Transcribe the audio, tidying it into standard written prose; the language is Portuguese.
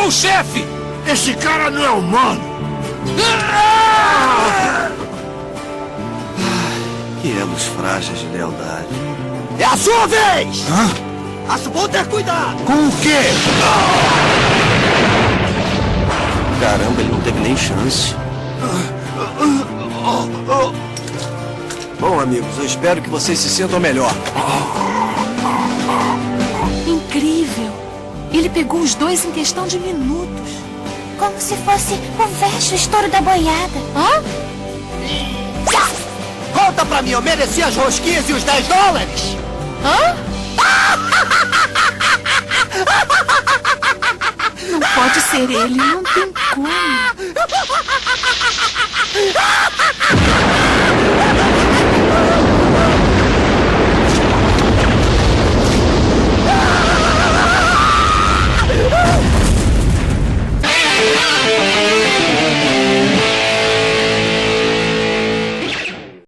o chefe! Esse cara não é humano! Que elos frágeis de lealdade. É a sua vez! Hã? Acho bom ter cuidado! Com o quê? Caramba, ele não teve nem chance. Bom, amigos, eu espero que vocês se sintam melhor. Incrível! Ele pegou os dois em questão de minutos. Como se fosse o verso estouro da boiada. Hã? Conta pra mim, eu mereci as rosquinhas e os $10? Hã? Não pode ser ele, não tem como.